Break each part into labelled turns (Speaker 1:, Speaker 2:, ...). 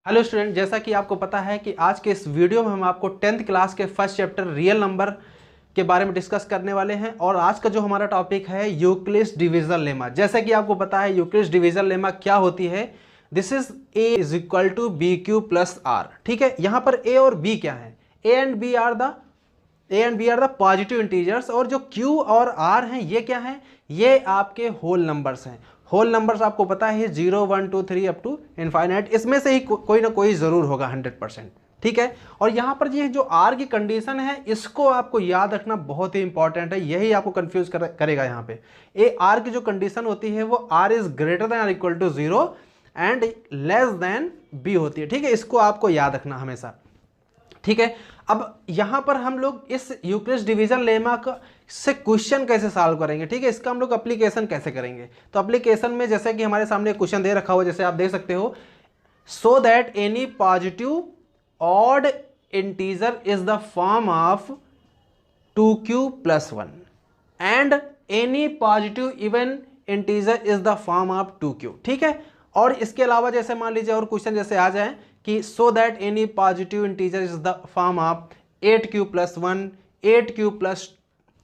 Speaker 1: Hello student, जैसा कि आपको पता है कि आज के इस वीडियो में हम आपको 10th क्लास के फर्स्ट चैप्टर रियल नंबर के बारे में डिस्कस करने वाले हैं। और आज का जो हमारा टॉपिक है यूक्लिड्स डिवीजन लेमा। जैसा कि आपको पता है यूक्लिड्स डिवीजन लेमा क्या होती है। This is a is equal to b q plus r. ठीक है, यहाँ पर ए और बी क्या है? A and b are the positive integers, और जो क्यू और आर हैं ये क्या है? ये आपके होल नंबर्स हैं। होल नंबर्स आपको पता है 0 1 2 3 अप टू इनफाइनाइट, इसमें से ही कोई ना कोई जरूर होगा 100%। ठीक है, और यहाँ पर ये जो आर की कंडीशन है इसको आपको याद रखना बहुत ही इंपॉर्टेंट है, यही आपको कंफ्यूज करेगा। यहाँ पे ए आर की जो कंडीशन होती है वो आर इज ग्रेटर देन और equal to 0 and less than b होती है। ठीक है, इसको आपको याद रखना हमेशा। ठीक है, अब यहां पर हम लोग इस यूक्लिड्स डिवीजन लेमा का से क्वेश्चन कैसे सॉल्व करेंगे। ठीक है, इसका हम लोग एप्लीकेशन कैसे करेंगे। तो एप्लीकेशन में जैसे कि हमारे सामने क्वेश्चन दे रखा हो, जैसे आप देख सकते हो, सो that any positive odd integer is the form of 2q plus 1 and any positive even integer is the form of 2q। ठीक है, और इसके अलावा जैसे मान लीजिए और क्वेश्चन जैसे आ जाए कि सो that any positive integer is the form of 8q plus 1, 8q plus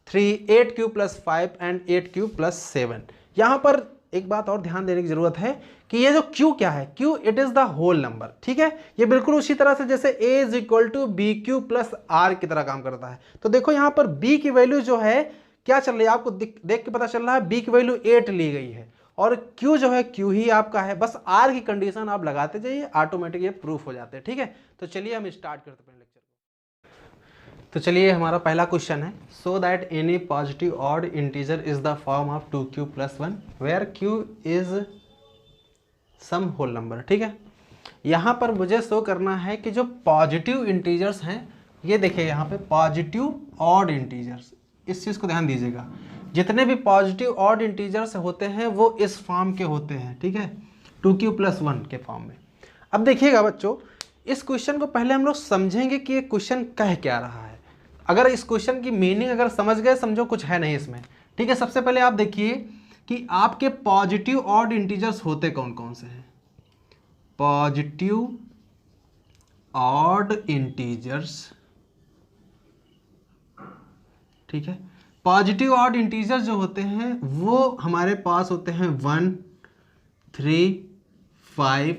Speaker 1: 3, 8q plus 5 and 8q plus 7। यहाँ पर एक बात और ध्यान देने की जरूरत है कि ये जो q क्या है, q it is the whole number. ठीक है, ये बिल्कुल उसी तरह से जैसे a is equal to b q plus r की तरह काम करता है। तो देखो यहाँ पर b की वैल्यू जो है क्या चल रही है, आपको देख के पता चल रहा है b की वैल्यू 8 ली गई है और Q जो है Q ही आपका है। बस R की कंडीशन आप लगाते जाइए, ऑटोमेटिक ये प्रूफ हो जाते हैं। ठीक है, तो चलिए हम स्टार्ट करते हैं लेक्चर को। तो चलिए हमारा पहला क्वेश्चन है, so that any positive odd integer is the form of 2q plus 1 where q is some whole number. ठीक है, यहाँ पर मुझे शो करना है कि जो पॉजिटिव इंटीजर्स हैं, ये देखिए यहाँ पे पॉजिटिव ऑड इंटीजर्स, इस चीज़ को ध्यान दीजिएगा। जितने भी पॉजिटिव ऑड इंटीजर्स होते हैं वो इस फॉर्म के होते हैं। ठीक है, 2q प्लस 1 के फॉर्म में। अब देखिएगा बच्चों, इस क्वेश्चन को पहले हम लोग समझेंगे कि ये क्वेश्चन कह क्या रहा है। अगर इस क्वेश्चन की मीनिंग अगर समझ गए, समझो कुछ है नहीं इसमें। ठीक है, सबसे पहले आप देखिए कि आपके पॉजिटिव ऑड इंटीजर्स होते कौन कौन से हैं। पॉजिटिव ऑड इंटीजर्स, ठीक है, पॉजिटिव ऑड इंटीजर जो होते हैं वो हमारे पास होते हैं 1 3 5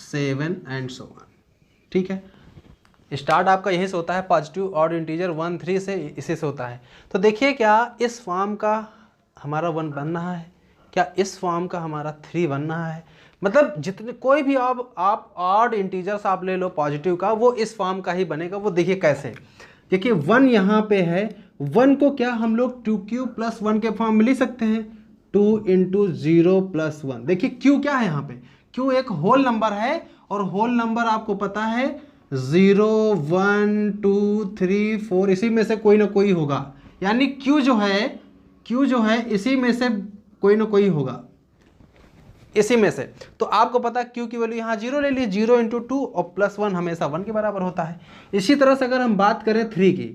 Speaker 1: 7 एंड सो ऑन। ठीक है, स्टार्ट आपका यही से होता है, पॉजिटिव ऑड इंटीजर 1 3 से इसी से होता है। तो देखिए क्या इस फॉर्म का हमारा 1 बन रहा है, क्या इस फॉर्म का हमारा 3 बन रहा है। मतलब जितने कोई भी आप ऑड इंटीजर्स आप ले लो पॉजिटिव का, वो इस फॉर्म का ही बनेगा। वो देखिए कैसे, देखिए 1 यहाँ पे है, 1 को क्या हम लोग 2q प्लस 1 के फॉर्म में लिख सकते हैं, 2 इंटू 0 प्लस 1। देखिए q क्या है यहाँ पे, q एक होल नंबर है और होल नंबर आपको पता है 0 1 2 3 4, इसी में से कोई ना कोई होगा। यानी q जो है इसी में से कोई ना कोई होगा, इसी में से। तो आपको पता है q की वैल्यू यहाँ 0 ले लीजिए, 0 इंटू 2 और प्लस 1 हमेशा 1 के बराबर होता है। इसी तरह से अगर हम बात करें 3 की,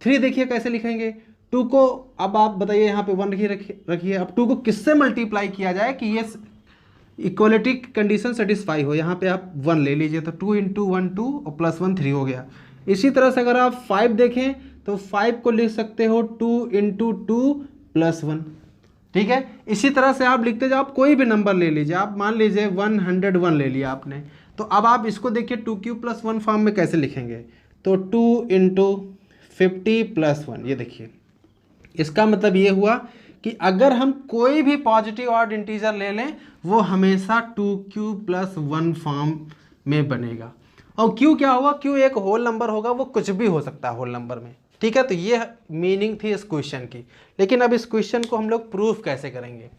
Speaker 1: 3 देखिए कैसे लिखेंगे। 2 को अब आप बताइए यहाँ पे 1 रखिए। अब 2 को किससे मल्टीप्लाई किया जाए कि ये इक्वलिटी कंडीशन सेटिस्फाई हो। यहाँ पे आप 1 ले लीजिए, तो 2 इंटू 1 2 और प्लस 1 3 हो गया। इसी तरह से अगर आप 5 देखें तो 5 को लिख सकते हो 2 इंटू 2 प्लस 1। ठीक है, इसी तरह से आप लिखते जाओ, आप कोई भी नंबर ले लीजिए। आप मान लीजिए 101 ले लिया आपने, तो अब आप इसको देखिए 2q प्लस 1 फॉर्म में कैसे लिखेंगे। तो 2 इंटू 50 प्लस 1, ये देखिए इसका मतलब ये हुआ कि अगर हम कोई भी पॉजिटिव ऑड इंटीजर ले लें वो हमेशा 2q प्लस 1 फॉर्म में बनेगा। और q क्या होगा, q एक होल नंबर होगा, वो कुछ भी हो सकता है होल नंबर में। ठीक है, तो ये मीनिंग थी इस क्वेश्चन की। लेकिन अब इस क्वेश्चन को हम लोग प्रूफ कैसे करेंगे,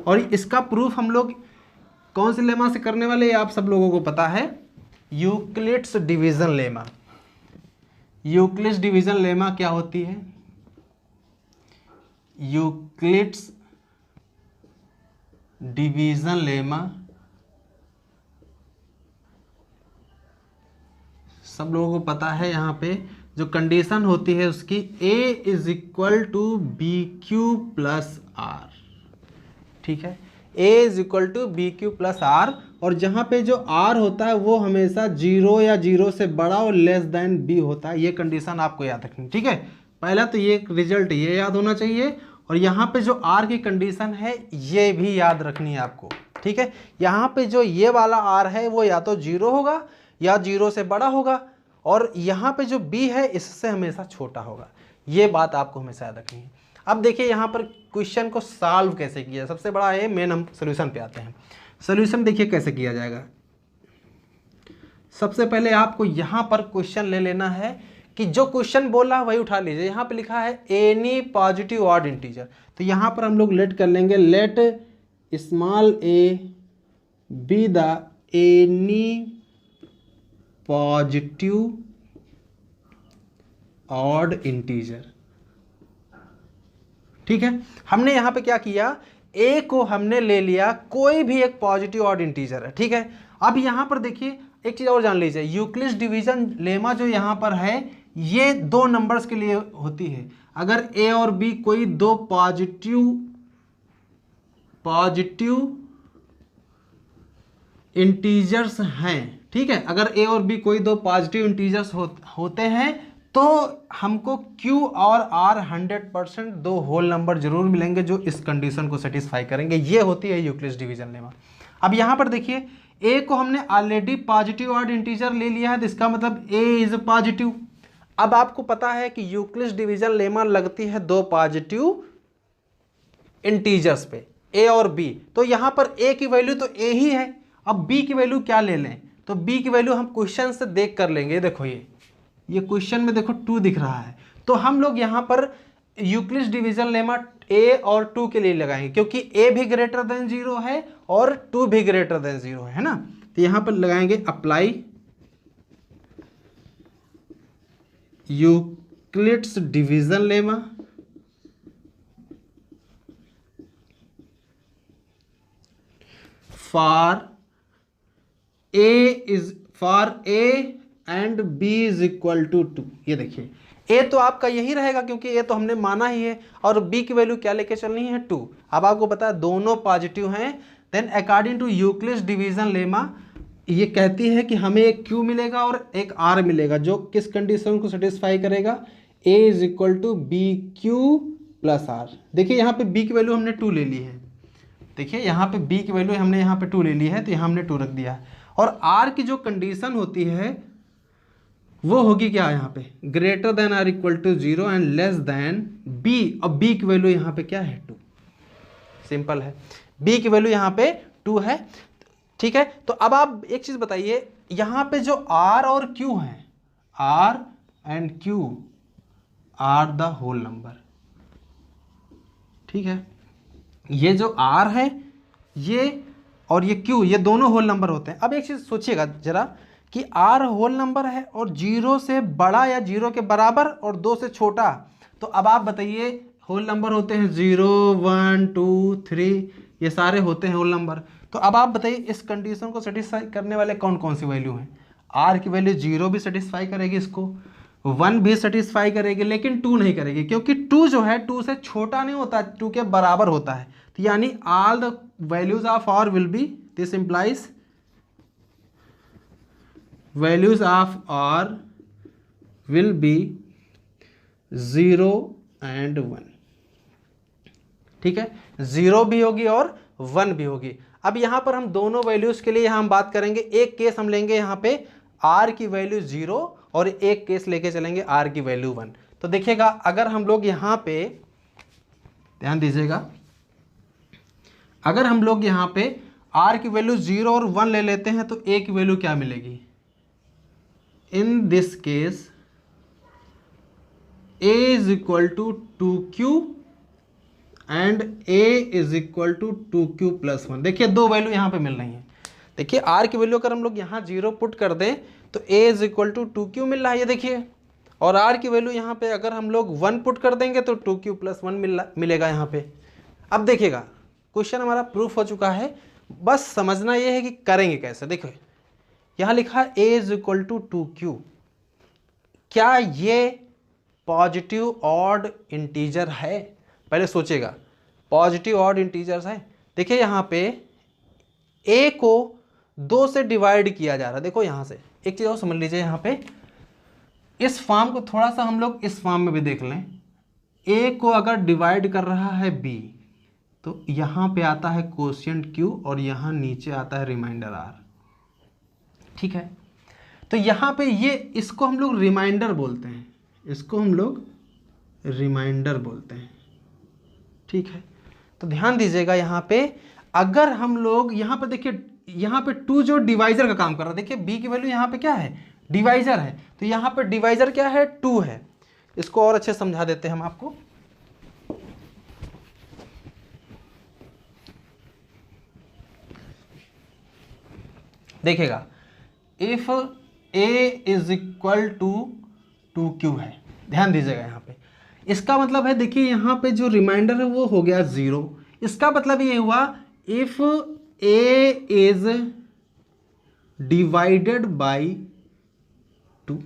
Speaker 1: और इसका प्रूफ हम लोग कौन से लेमा से करने वाले, आप सब लोगों को पता है, Euclid's division lemma. Euclid's division lemma क्या होती है? यूक्लिड्स डिवीजन लेमा सब लोगों को पता है। यहाँ पे जो कंडीशन होती है उसकी, a is equal to b q plus r. ठीक है, a is equal to b q plus r, और जहाँ पे जो r होता है वो हमेशा 0 या 0 से बड़ा और लेस देन b होता है। ये कंडीशन आपको याद रखनी, ठीक है। पहला तो ये रिजल्ट ये याद होना चाहिए, और यहाँ पे जो r की कंडीशन है ये भी याद रखनी है आपको, ठीक है। यहाँ पे जो ये वाला r है वो या तो 0 होगा या 0 से बड़ा होगा, और यहाँ पे जो b है इससे हमेशा छोटा होगा। ये बात आपको हमेशा याद रखनी है। अब देखिए यहाँ पर क्वेश्चन को सॉल्व कैसे किया, सबसे बड़ा है मेन। हम सोल्यूशन पे आते हैं। सोल्यूशन देखिए कैसे किया जाएगा। सबसे पहले आपको यहाँ पर क्वेश्चन ले लेना है कि जो क्वेश्चन बोल रहा है वही उठा लीजिए। यहाँ पे लिखा है एनी पॉजिटिव ऑड इंटीजर, तो यहाँ पर हम लोग लेट कर लेंगे, let small a be the any positive odd integer, ठीक है। हमने यहां पे क्या किया, a को हमने ले लिया, कोई भी एक पॉजिटिव ऑड इंटीजर है, ठीक है। अब यहां पर देखिए एक चीज और जान लीजिए, यूक्लिड्स डिवीजन लेमा जो यहां पर है ये दो नंबर्स के लिए होती है। अगर a और b कोई दो पॉजिटिव इंटीजर्स हैं, ठीक है। अगर a और b कोई दो पॉजिटिव इंटीजर्स होते हैं तो हमको q और r 100% दो होल नंबर जरूर मिलेंगे जो इस कंडीशन को सेटिस्फाई करेंगे। ये होती है यूक्लिड्स डिवीजन लेमा। अब यहाँ पर देखिए a को हमने ऑलरेडी पॉजिटिव ऑड इंटीजर ले लिया है, तो इसका मतलब a इज पॉजिटिव। अब आपको पता है कि यूक्लिड्स डिवीजन लेमा लगती है दो पॉजिटिव इंटीजर्स पे, a और b, तो यहाँ पर a की वैल्यू तो a ही है। अब b की वैल्यू क्या ले लें, तो b की वैल्यू हम क्वेश्चन से देख कर लेंगे। देखो ये क्वेश्चन में देखो 2 दिख रहा है, तो हम लोग यहाँ पर यूक्लिड्स डिवीजन लेमा a और 2 के लिए लगाएंगे, क्योंकि a भी ग्रेटर देन 0 है और 2 भी ग्रेटर देन 0 है ना। तो यहाँ पर लगाएंगे apply Euclid's division lemma for a and b is equal to 2। ये देखिए a तो आपका यही रहेगा क्योंकि a तो हमने माना ही है, और b की वैल्यू क्या लेके चलनी है 2। अब आपको पता है दोनों पॉजिटिव हैं, then according to Euclid's division lemma ये कहती है कि हमें एक q मिलेगा और एक r मिलेगा, जो किस कंडीशन को सेटिस्फाई करेगा, a is equal to b q plus r. देखिए यहाँ पे b की वैल्यू हमने 2 ले ली है, देखिए यहाँ पे b की वैल्यू हमने यहाँ पे 2 ले ली है, तो यहाँ हमने 2 रख दिया है। और r की जो कंडीशन होती है वो होगी क्या, यहाँ पे greater than or equal to 0 and less than b, और b की वैल्यू यहाँ पे क्या है 2। सिंपल है, b की वैल्यू यहाँ पे 2 है, ठीक है। तो अब आप एक चीज बताइए, यहाँ पे जो r और q है, r and q are the whole number, ठीक है। ये जो r है ये और ये q, ये दोनों होल नंबर होते हैं। अब एक चीज सोचिएगा जरा कि r होल नंबर है और 0 से बड़ा या 0 के बराबर और 2 से छोटा, तो अब आप बताइए होल नंबर होते हैं 0 1 2 3, ये सारे होते हैं होल नंबर। तो अब आप बताइए इस कंडीशन को सेटिस्फाई करने वाले कौन कौन सी वैल्यू हैं। r की वैल्यू 0 भी सेटिस्फाई करेगी, इसको 1 भी सेटिस्फाई करेगी, लेकिन 2 नहीं करेगी, क्योंकि 2 जो है 2 से छोटा नहीं होता, 2 के बराबर होता है। तो यानी all the values of r will be, this implies values of r will be 0 and 1, ठीक है। 0 भी होगी और 1 भी होगी। अब यहाँ पर हम दोनों वैल्यूज के लिए यहाँ हम बात करेंगे। एक केस हम लेंगे यहाँ पे r की वैल्यू 0 और एक केस लेके चलेंगे r की वैल्यू 1। तो देखिएगा अगर हम लोग यहाँ पे ध्यान दीजिएगा, अगर हम लोग यहाँ पे r की वैल्यू 0 और 1 ले लेते हैं तो a की वैल्यू क्या मिलेगी। In this case a is equal to 2q and a is equal to 2q plus 1। देखिए दो वैल्यू यहाँ पे मिल रही हैं। देखिए r की वैल्यू अगर हम लोग यहाँ 0 पुट कर दें तो a is equal to 2q मिल रहा है, ये देखिए। और r की वैल्यू यहाँ पे अगर हम लोग 1 पुट कर देंगे तो 2q प्लस 1 मिलेगा यहाँ पे। अब देखिएगा क्वेश्चन हमारा प्रूफ हो चुका है, बस समझना ये है कि करेंगे कैसे। देखो यहाँ लिखा है a is equal to 2q, क्या ये पॉजिटिव ऑड इंटीजर है? पहले सोचेगा, पॉजिटिव ऑड इंटीजर्स है देखिए यहाँ पे a को 2 से डिवाइड किया जा रहा है। देखो यहाँ से एक चीज़ और समझ लीजिए, यहाँ पे इस फॉर्म को थोड़ा सा हम लोग इस फॉर्म में भी देख लें। a को अगर डिवाइड कर रहा है b, तो यहाँ पे आता है कोशिएंट q और यहाँ नीचे आता है रिमाइंडर r। ठीक है, तो यहाँ पे ये इसको हम लोग रिमाइंडर बोलते हैं, इसको हम लोग रिमाइंडर बोलते हैं। ठीक है, तो ध्यान दीजिएगा यहाँ पे अगर हम लोग यहाँ पे देखिए, यहाँ पे 2 जो डिवाइजर का काम कर रहा है, देखिए b की वैल्यू यहाँ पे क्या है, डिवाइजर है, तो यहाँ पे डिवाइजर क्या है, 2 है। इसको और अच्छे से समझा देते हैं हम आपको। देखिएगा, if a is equal to 2q है, ध्यान दीजिएगा यहाँ पे, इसका मतलब है देखिए यहाँ पे जो रिमाइंडर है वो हो गया 0। इसका मतलब ये हुआ if a is divided by 2।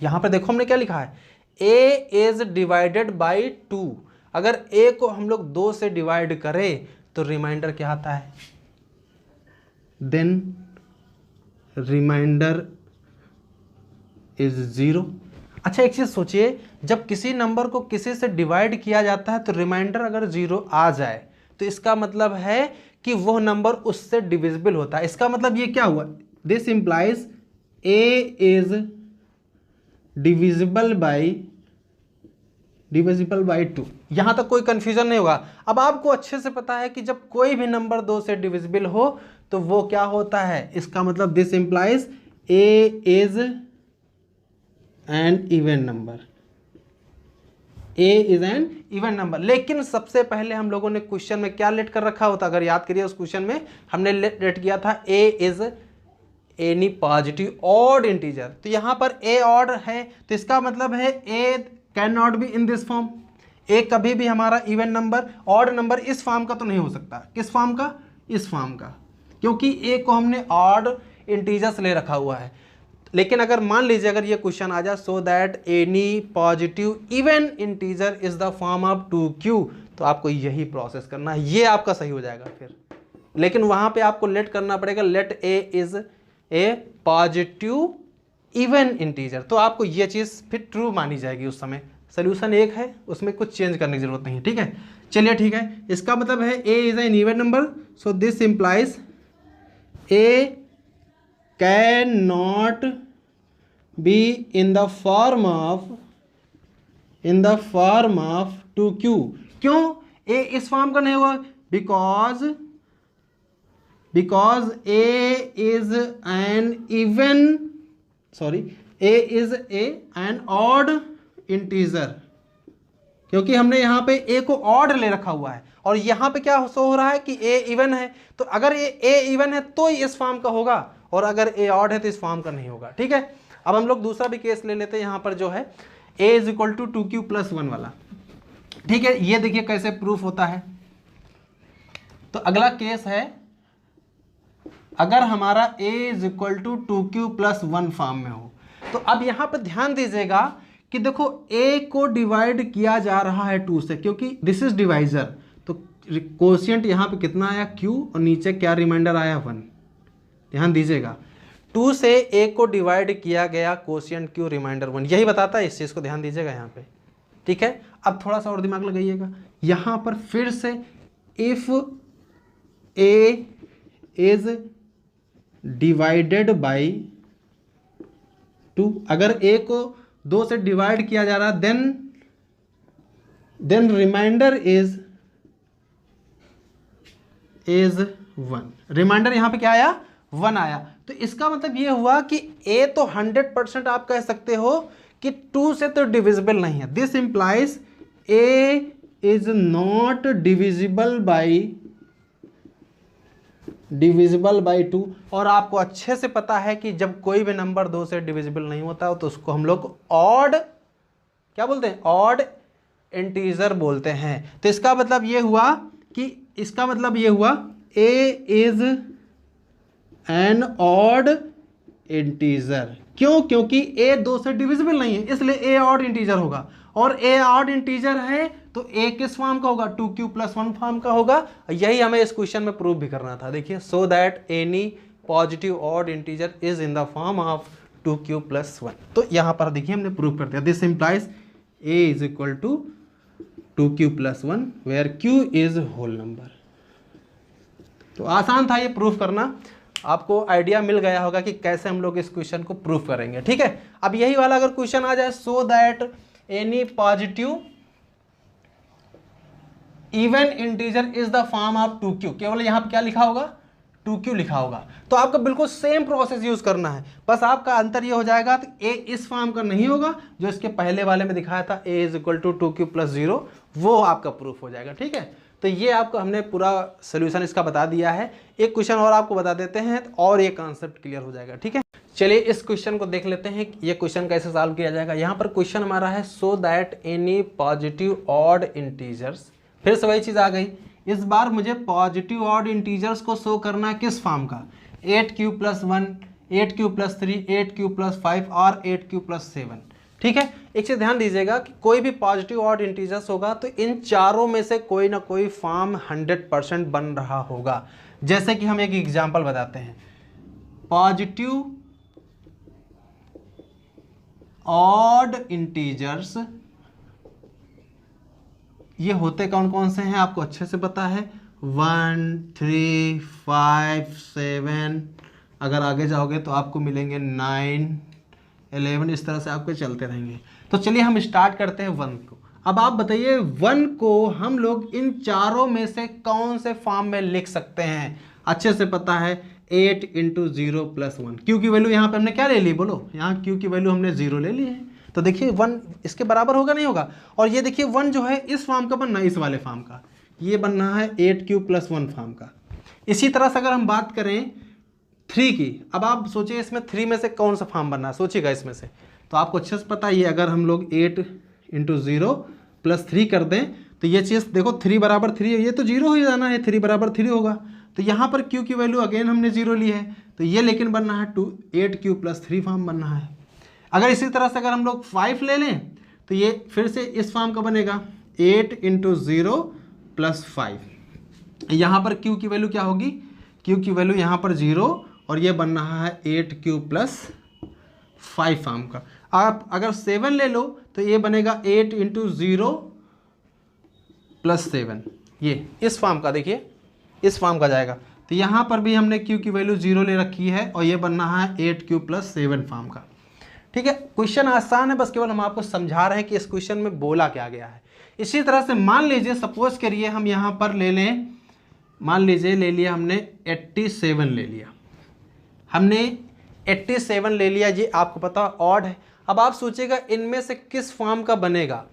Speaker 1: यहाँ पे देखो हमने क्या लिखा है, a इज डिवाइडेड बाई 2। अगर a को हम लोग 2 से डिवाइड करें तो रिमाइंडर क्या आता है, देन रिमाइंडर इज 0। अच्छा एक चीज सोचिए, जब किसी नंबर को किसी से डिवाइड किया जाता है तो रिमाइंडर अगर 0 आ जाए तो इसका मतलब है कि वह नंबर उससे डिविजिबल होता है। इसका मतलब ये क्या हुआ, this implies a is divisible by 2। यहां तक कोई कंफ्यूजन नहीं होगा। अब आपको अच्छे से पता है कि जब कोई भी नंबर 2 से डिविजिबल हो तो वो क्या होता है, इसका मतलब this implies a is an even number, a is an even number. लेकिन सबसे पहले हम लोगों ने क्वेश्चन में क्या लेट कर रखा होता, अगर याद करिए उस क्वेश्चन में हमने लेट किया था a is any positive odd integer. तो यहां पर a ऑड है तो इसका मतलब है a can not be in this form. a कभी भी हमारा इवन नंबर, ऑड नंबर इस फॉर्म का तो नहीं हो सकता। किस फॉर्म का, इस फॉर्म का, क्योंकि a को हमने ऑड इंटीजर्स ले रखा हुआ है। लेकिन अगर मान लीजिए अगर ये क्वेश्चन आ जाए, सो that any positive even integer is the form of 2q, तो आपको यही प्रोसेस करना है, ये आपका सही हो जाएगा फिर। लेकिन वहां पे आपको लेट करना पड़ेगा, let a is a positive even integer, तो आपको ये चीज फिर ट्रू मानी जाएगी उस समय। सोल्यूशन एक है, उसमें कुछ चेंज करने की जरूरत नहीं है। ठीक है, चलिए ठीक है, इसका मतलब है a is an even number, so this implies a can not be in the form of 2q। क्यों a इस फॉर्म का नहीं हुआ, because a is an odd integer, क्योंकि हमने यहाँ पे a को ऑड ले रखा हुआ है और यहाँ पे क्या शो हो रहा है कि a इवन है। तो अगर a इवन है तो ही इस फॉर्म का होगा, और अगर a ऑड है तो इस फॉर्म का नहीं होगा। ठीक है, अब हम लोग दूसरा भी केस ले लेते हैं, यहाँ पर जो है a is equal to 2q plus 1 वाला। ठीक है, ये देखिए कैसे प्रूफ होता है। तो अगला केस है, अगर हमारा a is equal to 2q plus 1 form में हो, तो अब यहाँ पर ध्यान दीजिएगा कि देखो a को डिवाइड किया जा रहा है 2 से, क्योंकि दिस इज डिवाइजर, तो कोशिएंट यहाँ पे कितना आया q और नीचे क्या रिमाइंडर आया 1। ध्यान दीजिएगा, 2 से a को डिवाइड किया गया, कोशिएंट q रिमाइंडर 1, यही बताता है, इस चीज़ को ध्यान दीजिएगा यहाँ पे। ठीक है, अब थोड़ा सा और दिमाग लगाइएगा, यहाँ पर फिर से if a is divided by 2, अगर a को 2 से डिवाइड किया जा रहा है, देन रिमाइंडर इज 1। रिमाइंडर यहाँ पे क्या आया, 1 आया। तो इसका मतलब ये हुआ कि a तो 100% आप कह सकते हो कि 2 से तो डिविजिबल नहीं है। This implies a is not divisible by 2। और आपको अच्छे से पता है कि जब कोई भी नंबर 2 से डिविजिबल नहीं होता तो उसको हम लोग ऑड क्या बोलते हैं, ऑड इंटीजर बोलते हैं। तो इसका मतलब ये हुआ a is an odd integer. क्यों, क्योंकि a 2 से डिविजिबल नहीं है, इसलिए a ऑड इंटीजर होगा, और a ऑड इंटीजर है तो ए किस फॉर्म का होगा, 2q+1 फॉर्म का होगा। यही हमें इस क्वेश्चन में प्रूव भी करना था। देखिए, so that any positive odd integer is in the form of 2q+1। तो यहां पर देखिए हमने प्रूव कर दिया, this implies a is equal to 2q+1 where q is whole number. तो आसान था ये प्रूफ करना, आपको आइडिया मिल गया होगा कि कैसे हम लोग इस क्वेश्चन को प्रूफ करेंगे। ठीक है, अब यही वाला अगर क्वेश्चन आ जाए, सो that any positive even integer is the form of 2q, केवल यहां पर क्या लिखा होगा, 2q लिखा होगा। तो आपका बिल्कुल सेम प्रोसेस यूज करना है, बस आपका अंतर ये हो जाएगा तो a इस फॉर्म का नहीं होगा जो इसके पहले वाले में दिखाया था, a is equal to 2q+0, वो आपका प्रूफ हो जाएगा। ठीक है, तो ये आपको हमने पूरा सोल्यूशन इसका बता दिया है। एक क्वेश्चन और आपको बता देते हैं और ये कॉन्सेप्ट क्लियर हो जाएगा। ठीक है, चलिए इस क्वेश्चन को देख लेते हैं, ये क्वेश्चन कैसे सॉल्व किया जाएगा। यहाँ पर क्वेश्चन हमारा है, so that any positive odd integers, फिर से वही चीज आ गई, इस बार मुझे पॉजिटिव ऑड इंटीजर्स को शो करना है किस फॉर्म का, 8q+1, 8q+3, 8q+5 और 8q+7। ठीक है, एक चीज ध्यान दीजिएगा कि कोई भी पॉजिटिव ऑड इंटीजर्स होगा तो इन चारों में से कोई ना कोई फॉर्म 100% बन रहा होगा। जैसे कि हम एक एग्जांपल बताते हैं, पॉजिटिव ऑड इंटीजर्स ये होते कौन कौन से हैं आपको अच्छे से पता है, 1, 3, 5, 7, अगर आगे जाओगे तो आपको मिलेंगे 9, 11, इस तरह से आपके चलते रहेंगे। तो चलिए हम स्टार्ट करते हैं 1 को। अब आप बताइए 1 को हम लोग इन चारों में से कौन से फॉर्म में लिख सकते हैं। अच्छे से पता है 8 × 0+1, क्यू की वैल्यू यहाँ पे हमने क्या ले ली, बोलो, यहाँ क्यू की वैल्यू हमने 0 ले ली है। तो देखिए 1 इसके बराबर होगा नहीं होगा, और ये देखिए 1 जो है इस फॉर्म का बनना है, इस वाले फॉर्म का, ये बनना है 8q+1 फॉर्म का। इसी तरह से अगर हम बात करें 3 की, अब आप सोचिए इसमें 3 में से कौन सा फॉर्म बनना है, सोचिएगा इसमें से। तो आपको अच्छे से पता ही है, अगर हम लोग 8 × 0+3 कर दें तो ये चीज़ देखो 3 बराबर 3, ये तो 0 हो जाना है, 3 बराबर 3 होगा। तो यहाँ पर q की वैल्यू अगेन हमने 0 ली है, तो ये लेकिन बनना है 8q+3 फॉर्म बनना है। अगर इसी तरह से अगर हम लोग 5 ले लें तो ये फिर से इस फॉर्म का बनेगा 8 × 0+5। यहाँ पर q की वैल्यू क्या होगी, q की वैल्यू यहाँ पर 0, और ये बन रहा है 8q+5 फॉर्म का। आप अगर 7 ले लो तो ये बनेगा 8 × 0+7, ये इस फॉर्म का, देखिए इस फॉर्म का जाएगा। तो यहाँ पर भी हमने q की वैल्यू 0 ले रखी है, और ये बनना है 8q+7 फॉर्म का। ठीक है, क्वेश्चन आसान है, बस केवल हम आपको समझा रहे हैं कि इस क्वेश्चन में बोला क्या गया है। इसी तरह से मान लीजिए, सपोज करिए हम यहाँ पर ले लें, मान लीजिए ले लिया हमने 87 ले लिया, हमने 87 ले लिया, ये आपको पता ऑड है। अब आप सोचिएगा इनमें से किस फॉर्म का बनेगा।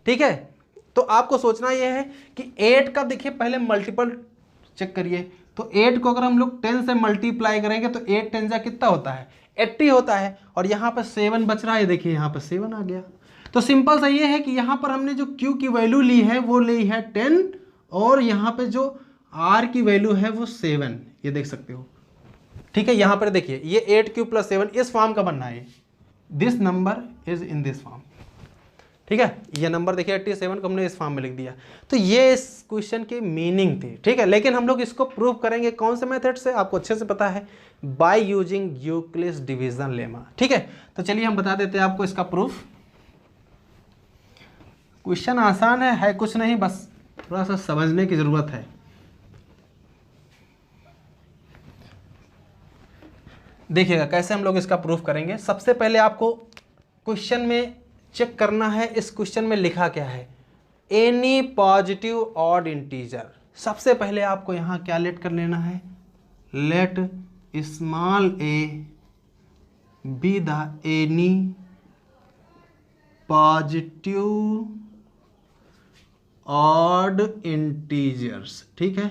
Speaker 1: ठीक है, तो आपको सोचना यह है कि 8 का देखिए पहले मल्टीपल चेक करिए, तो 8 को अगर हम लोग 10 से मल्टीप्लाई करेंगे तो 8 10 जा कितना होता है, 80 होता है, और यहाँ पर 7 बच रहा है, देखिए यहाँ पर 7 आ गया। तो सिंपल सा ये है कि यहाँ पर हमने जो q की वैल्यू ली है वो ली है 10, और यहाँ पे जो r की वैल्यू है वो 7, ये देख सकते हो। ठीक है, यहाँ पर देखिए ये 8q+7 इस फॉर्म का बनना है, this number is in this form. ठीक है, ये नंबर देखिए 87 को हमने इस फॉर्म में लिख दिया। तो ये इस क्वेश्चन की मीनिंग थी। ठीक है, लेकिन हम लोग इसको प्रूव करेंगे कौन से मेथड से, आपको अच्छे से पता है, by using Euclid's division lemma. ठीक है, तो चलिए हम बता देते हैं आपको इसका प्रूफ। क्वेश्चन आसान है कुछ नहीं, बस थोड़ा सा समझने की जरूरत है। देखिएगा कैसे हम लोग इसका प्रूफ करेंगे। सबसे पहले आपको क्वेश्चन में चेक करना है, इस क्वेश्चन में लिखा क्या है, एनी पॉजिटिव ऑड इंटीजर। सबसे पहले आपको यहाँ क्या लेट कर लेना है, let small a be the any positive odd integers. ठीक है,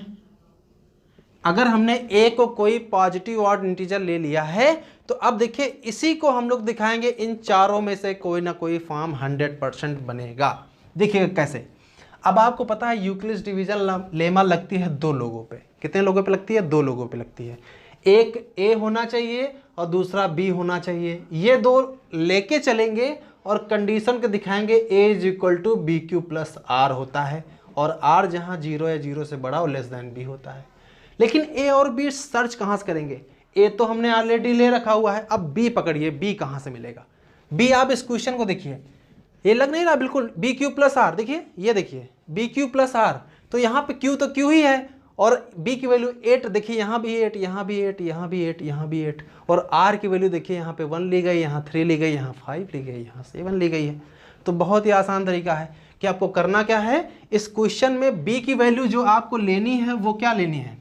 Speaker 1: अगर हमने a को कोई पॉजिटिव ऑड इंटीजर ले लिया है तो अब देखिए इसी को हम लोग दिखाएंगे, इन चारों में से कोई ना कोई फॉर्म 100% बनेगा। देखिएगा कैसे। अब आपको पता है यूक्लिड्स डिवीजन लेमा लगती है 2 लोगों पे। कितने लोगों पे लगती है, 2 लोगों पे लगती है। एक a होना चाहिए और दूसरा b होना चाहिए, ये 2 लेके चलेंगे और कंडीशन के दिखाएंगे a is equal to b q plus r होता है, और r जहाँ 0 या 0 से बड़ा और लेस देन b होता है। लेकिन a और b सर्च कहाँ से करेंगे? a तो हमने ऑलरेडी ले रखा हुआ है, अब b पकड़िए, b कहाँ से मिलेगा? b आप इस क्वेश्चन को देखिए, ये लग नहीं रहा बिल्कुल बी क्यू प्लस आर, देखिए ये देखिए बी क्यू प्लस आर, तो यहाँ पे q तो q ही है और b की वैल्यू 8, देखिए यहाँ भी 8, यहाँ भी 8, यहाँ भी 8, यहाँ भी 8, और r की वैल्यू देखिए यहाँ पे 1 ली गई, यहाँ 3 ली गई, यहाँ 5 ली गई, यहाँ 7 ली गई है। तो बहुत ही आसान तरीका है कि आपको करना क्या है, इस क्वेश्चन में b की वैल्यू जो आपको लेनी है वो क्या लेनी है?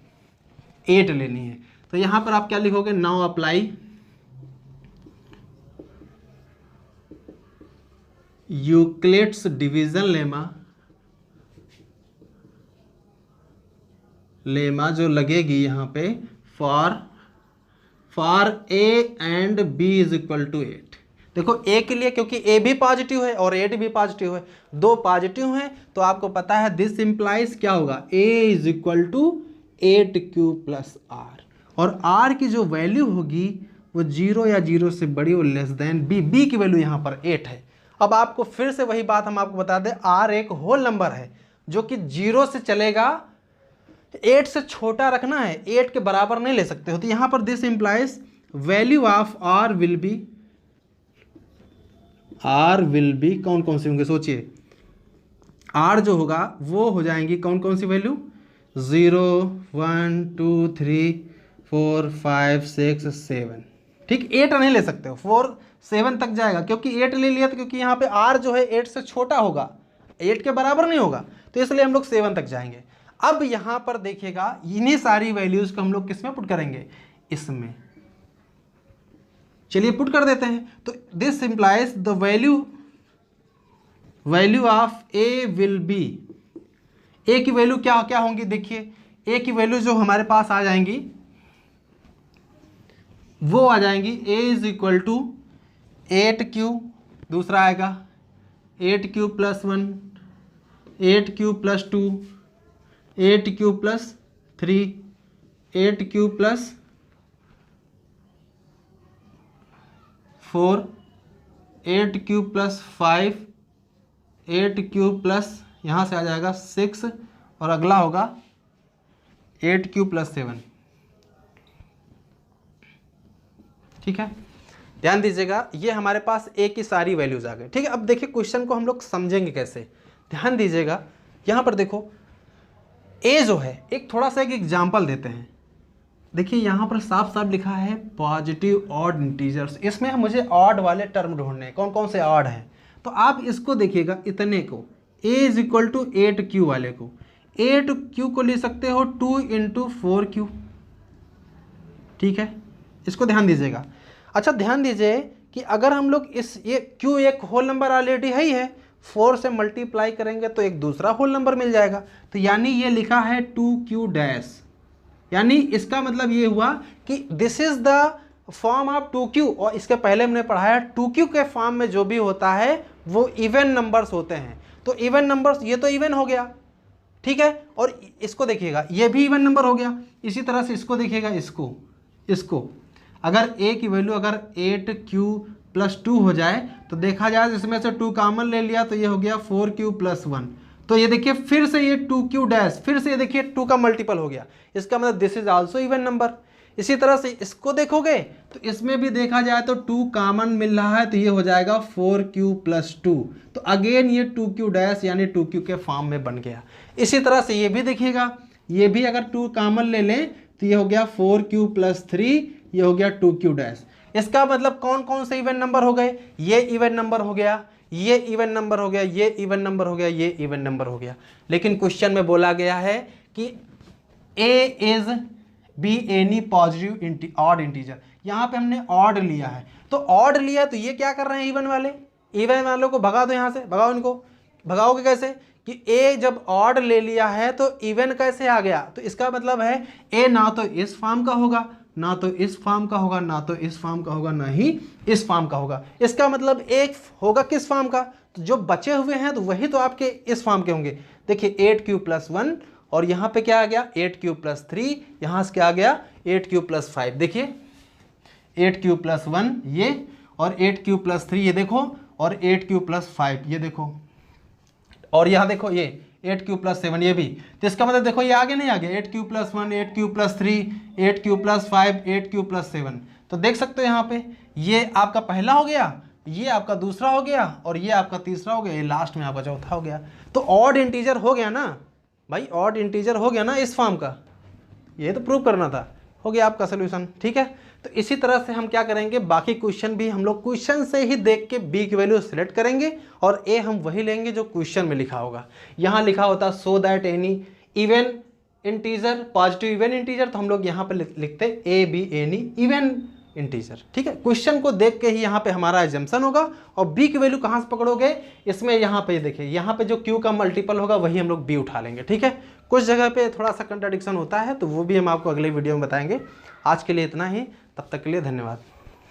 Speaker 1: 8 लेनी है। तो यहाँ पर आप क्या लिखोगे? Now apply Euclid's division lemma जो लगेगी यहाँ पे for a and b is equal to 8। देखो a के लिए, क्योंकि a भी पॉजिटिव है और 8 भी पॉजिटिव है, दो पॉजिटिव हैं, तो आपको पता है दिस इंप्लाइज क्या होगा? a is equal to 8q plus r, और r की जो वैल्यू होगी वो 0 या 0 से बड़ी और लेस देन b। b की वैल्यू यहाँ पर 8 है। अब आपको फिर से वही बात हम आपको बता दें, r एक होल नंबर है जो कि 0 से चलेगा, 8 से छोटा रखना है, 8 के बराबर नहीं ले सकते हो। तो यहाँ पर this implies value of r will be कौन कौन सी होंगे? सोचिए, r जो होगा वो हो जाएंगी कौन कौन सी वैल्यू? 0 1 2 3 4 5 6 7, ठीक, 8 नहीं ले सकते हो, 4 7 तक जाएगा, क्योंकि 8 ले लिया तो क्योंकि यहाँ पे r जो है 8 से छोटा होगा, 8 के बराबर नहीं होगा, तो इसलिए हम लोग 7 तक जाएंगे। अब यहाँ पर देखिएगा, इन्हीं सारी वैल्यूज को हम लोग किस में पुट करेंगे? इसमें। चलिए पुट कर देते हैं। तो this implies the value of A will be, A की वैल्यू क्या क्या होंगी? देखिए ए की वैल्यू जो हमारे पास आ जाएंगी वो आ जाएंगी a is equal to 8q, दूसरा आएगा 8q plus 1, 8q plus 2, 8q plus 3, 8q plus 4, 8q plus 5, 8q plus यहाँ से आ जाएगा 6, और अगला होगा 8q प्लस 7। ठीक है, ध्यान दीजिएगा, ये हमारे पास a की सारी वैल्यूज आ गई। ठीक है, अब देखिए क्वेश्चन को हम लोग समझेंगे कैसे। ध्यान दीजिएगा, यहाँ पर देखो a जो है, एक थोड़ा सा एक एग्जाम्पल देते हैं। देखिए यहाँ पर साफ साफ लिखा है पॉजिटिव ऑड इंटीजर्स, इसमें मुझे ऑड वाले टर्म ढूंढने हैं, कौन कौन से ऑड हैं। तो आप इसको देखिएगा, इतने को a is equal to 8q वाले को, 8q को ले सकते हो 2 इंटू 4q। ठीक है, इसको ध्यान दीजिएगा। अच्छा ध्यान दीजिए कि अगर हम लोग ये q एक होल नंबर ऑलरेडी है ही है, 4 से मल्टीप्लाई करेंगे तो एक दूसरा होल नंबर मिल जाएगा। तो यानी ये लिखा है 2q डैश, यानी इसका मतलब ये हुआ कि this is the form of 2q, और इसके पहले हमने पढ़ाया 2q के फॉर्म में जो भी होता है वो इवन नंबर्स होते हैं। तो इवन नंबर्स, ये तो इवन हो गया, ठीक है, और इसको देखिएगा ये भी इवन नंबर हो गया। इसी तरह से इसको देखिएगा, इसको अगर a की वैल्यू अगर 8q प्लस 2 हो जाए तो देखा जाए इसमें से 2 कॉमन ले लिया तो ये हो गया 4q प्लस 1। तो ये देखिए फिर से ये 2q डैश, फिर से ये देखिए 2 का मल्टीपल हो गया, इसका मतलब this is also even number. इसी तरह से इसको देखोगे तो इसमें भी देखा जाए तो 2 कॉमन मिल रहा है, तो ये हो जाएगा 4q प्लस 2। तो अगेन ये 2q डैश यानी 2q के फॉर्म में बन गया। इसी तरह से ये भी देखिएगा, ये भी अगर 2 कॉमन ले लें तो ये हो गया 4q प्लस 3, ये हो गया 2q डैश। इसका मतलब कौन कौन से इवन नंबर हो गए? ये इवन नंबर हो गया, ये इवन नंबर हो गया, ये इवन नंबर हो गया, ये इवन नंबर हो गया। लेकिन क्वेश्चन में बोला गया है कि a is be any positive odd integer, यहाँ पे हमने ऑड लिया है। तो ऑड लिया तो ये क्या कर रहे हैं इवन वाले, इवन वालों को भगा दो, यहाँ से भगाओ, इनको भगाओगे कैसे कि a जब ऑड ले लिया है तो इवन कैसे आ गया। तो इसका मतलब है a ना तो इस फॉर्म का होगा, ना तो इस फॉर्म का होगा, ना तो इस फॉर्म का होगा, ना ही इस फॉर्म का होगा। इसका मतलब एक होगा किस फॉर्म का, तो जो बचे हुए हैं तो वही तो आपके इस फॉर्म के होंगे। देखिए 8q प्लस 1, और यहाँ पे क्या आ गया 8q प्लस 3, यहाँ से क्या आ गया 8q प्लस 5। देखिए 8q प्लस 1 ये, और 8q प्लस 3 ये देखो, और 8 क्यूब प्लस 5, ये देखो, और यहाँ देखो ये 8 क्यूब प्लस 7, ये भी। तो इसका मतलब देखो ये आगे नहीं आ गया, 8 cube plus 1, 8 cube plus 3, 8 cube plus 5, 8 cube plus 7। तो देख सकते हो यहाँ पे ये आपका पहला हो गया, ये आपका दूसरा हो गया, और ये आपका तीसरा हो गया, ये लास्ट में आपका चौथा हो गया। तो ऑड इंटीजर हो गया ना भाई, ऑड इंटीजर हो गया ना इस फॉर्म का, ये तो प्रूव करना था, हो गया आपका सोल्यूशन। ठीक है, तो इसी तरह से हम क्या करेंगे, बाकी क्वेश्चन भी हम लोग क्वेश्चन से ही देख के बी की वैल्यू सिलेक्ट करेंगे, और ए हम वही लेंगे जो क्वेश्चन में लिखा होगा। यहाँ लिखा होता सो that any even integer, positive even integer, तो हम लोग यहाँ पे लिखते A be any even integer. ठीक है, क्वेश्चन को देख के ही यहाँ पे हमारा एजम्पशन होगा। और बी की वैल्यू कहाँ से पकड़ोगे, इसमें यहाँ पे देखिए, यहाँ पे जो क्यू का मल्टीपल होगा वही हम लोग बी उठा लेंगे। ठीक है, कुछ जगह पे थोड़ा सा कंट्राडिक्शन होता है, तो वो भी हम आपको अगले वीडियो में बताएंगे। आज के लिए इतना ही, तब तक के लिए धन्यवाद।